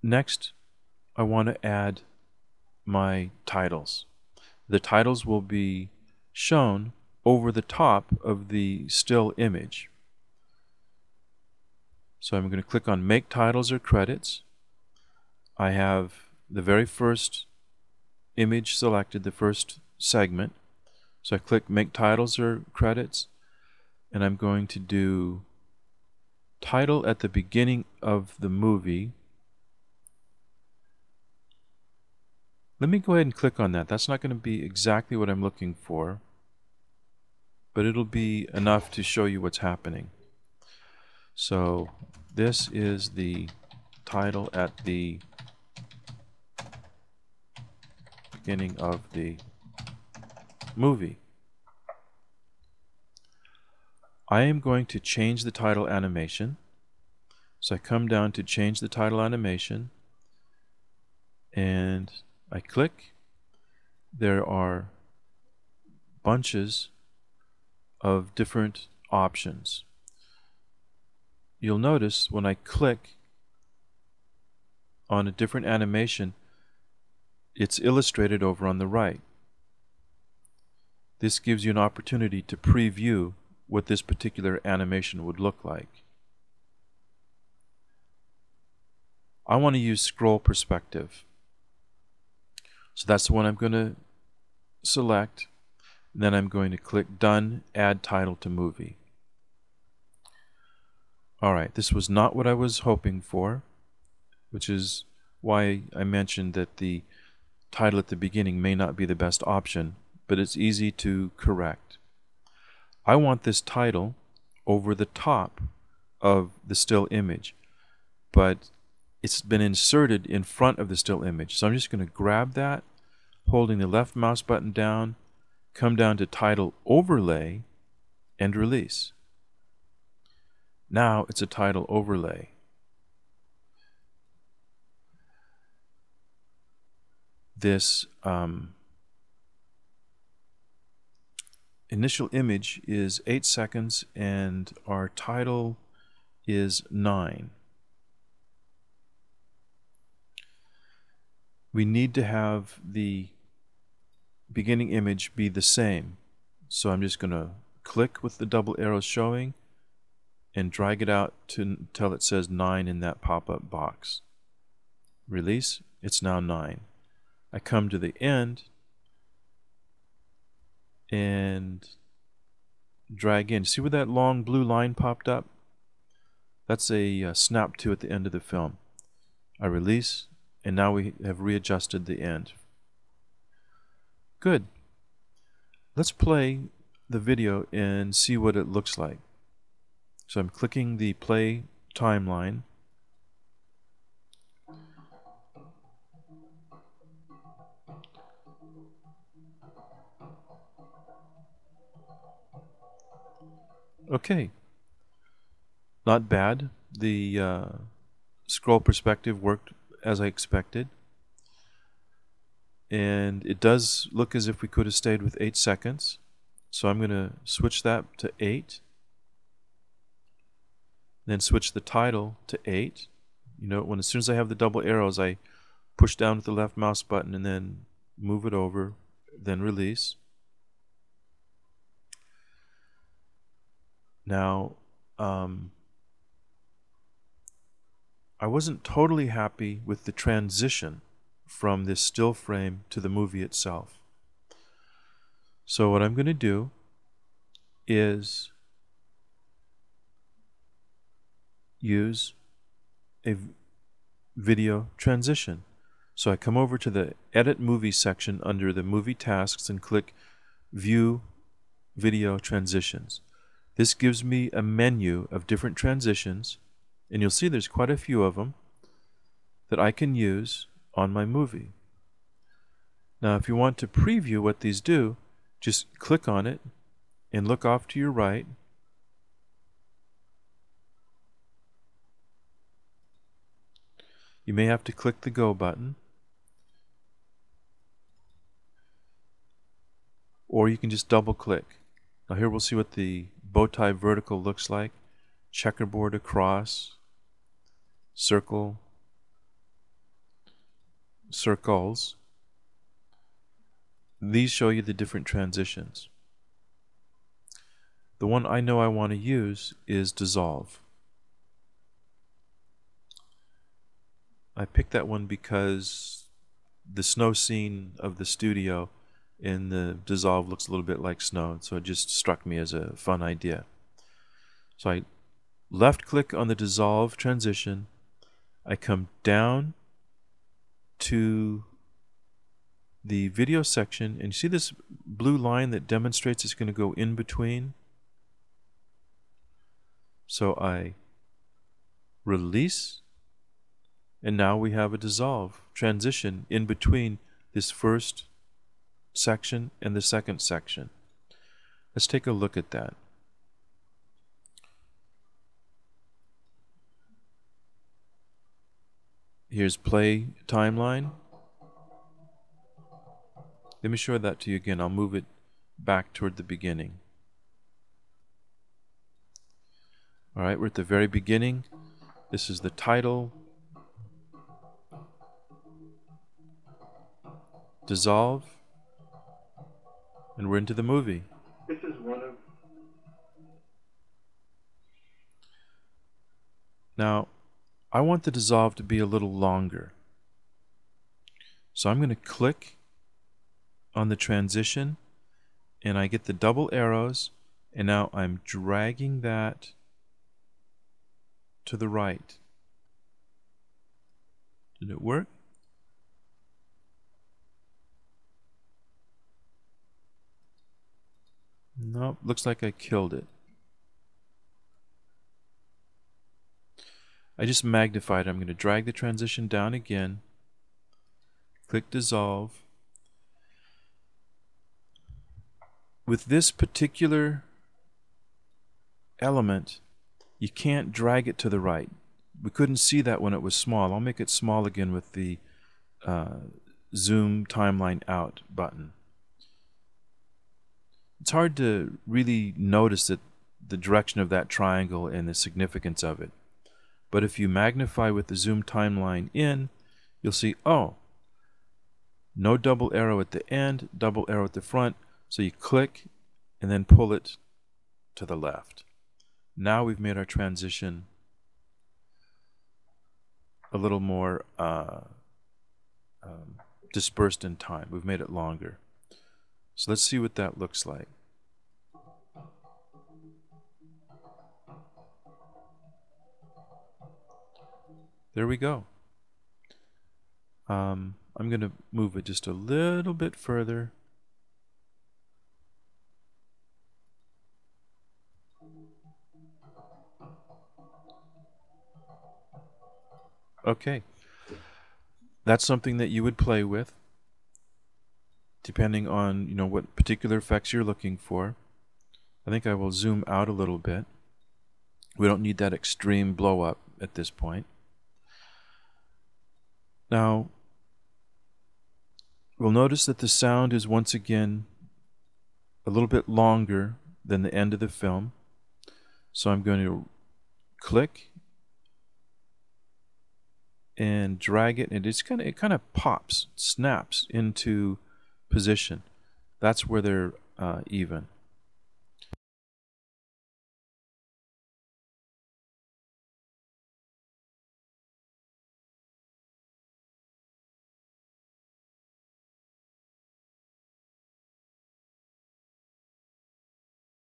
Next, I want to add my titles. The titles will be shown over the top of the still image. So I'm going to click on Make Titles or Credits. I have the very first image selected, the first segment. So I click Make Titles or Credits, and I'm going to do title at the beginning of the movie. Let me go ahead and click on that. That's not going to be exactly what I'm looking for, but it'll be enough to show you what's happening. So this is the title at the beginning of the movie. I am going to change the title animation. So I come down to change the title animation and I click. There are bunches of different options. You'll notice when I click on a different animation, it's illustrated over on the right. This gives you an opportunity to preview what this particular animation would look like. I want to use scroll perspective. So that's the one I'm going to select. And then I'm going to click Done, Add Title to Movie. Alright, this was not what I was hoping for, which is why I mentioned that the title at the beginning may not be the best option, but it's easy to correct. I want this title over the top of the still image, but it's been inserted in front of the still image. So I'm just going to grab that, holding the left mouse button down, come down to Title Overlay, and release. Now it's a title overlay. This initial image is 8 seconds and our title is 9. We need to have the beginning image be the same. So I'm just going to click with the double arrow showing and drag it out until it says 9 in that pop-up box. Release, it's now 9. I come to the end and drag in. See where that long blue line popped up? That's a snap to at the end of the film. I release, and now we have readjusted the end. Good. Let's play the video and see what it looks like. So I'm clicking the play timeline. Okay, not bad. The scroll perspective worked as I expected. And it does look as if we could have stayed with 8 seconds. So I'm going to switch that to 8. Then switch the title to 8. You know, as soon as I have the double arrows, I push down with the left mouse button and then move it over, then release. Now, I wasn't totally happy with the transition from this still frame to the movie itself. So what I'm going to do is use a video transition. So I come over to the Edit Movie section under the Movie Tasks and click View Video Transitions. This gives me a menu of different transitions, and you'll see there's quite a few of them that I can use on my movie. Now if you want to preview what these do, just click on it and look off to your right. You may have to click the Go button, or you can just double click. Now here we'll see what the bow tie vertical looks like. Checkerboard across, circle, circles. These show you the different transitions. The one I know I want to use is dissolve. I picked that one because the snow scene of the studio in the dissolve looks a little bit like snow, so it just struck me as a fun idea. So I left click on the dissolve transition. I come down to the video section, and you see this blue line that demonstrates it's going to go in between. So I release, and now we have a dissolve transition in between this first section and the second section. Let's take a look at that. Here's play timeline. Let me show that to you again. I'll move it back toward the beginning. Alright, we're at the very beginning. This is the title. Dissolve. And we're into the movie. This is one of... Now, I want the dissolve to be a little longer. So I'm going to click on the transition, and I get the double arrows, and now I'm dragging that to the right. Did it work? Nope, looks like I killed it. I just magnified it. I'm going to drag the transition down again, click dissolve. With this particular element, you can't drag it to the right. We couldn't see that when it was small. I'll make it small again with the zoom timeline out button. It's hard to really notice the direction of that triangle and the significance of it. But if you magnify with the zoom timeline in, you'll see, oh, no double arrow at the end, double arrow at the front. So you click and then pull it to the left. Now we've made our transition a little more dispersed in time. We've made it longer. So let's see what that looks like. There we go. I'm going to move it just a little bit further. Okay. That's something that you would play with, depending on, what particular effects you're looking for. I think I will zoom out a little bit. We don't need that extreme blow up at this point. Now, we'll notice that the sound is once again a little bit longer than the end of the film. So I'm going to click and drag it, and it kind of pops, snaps into position. That's where they're even.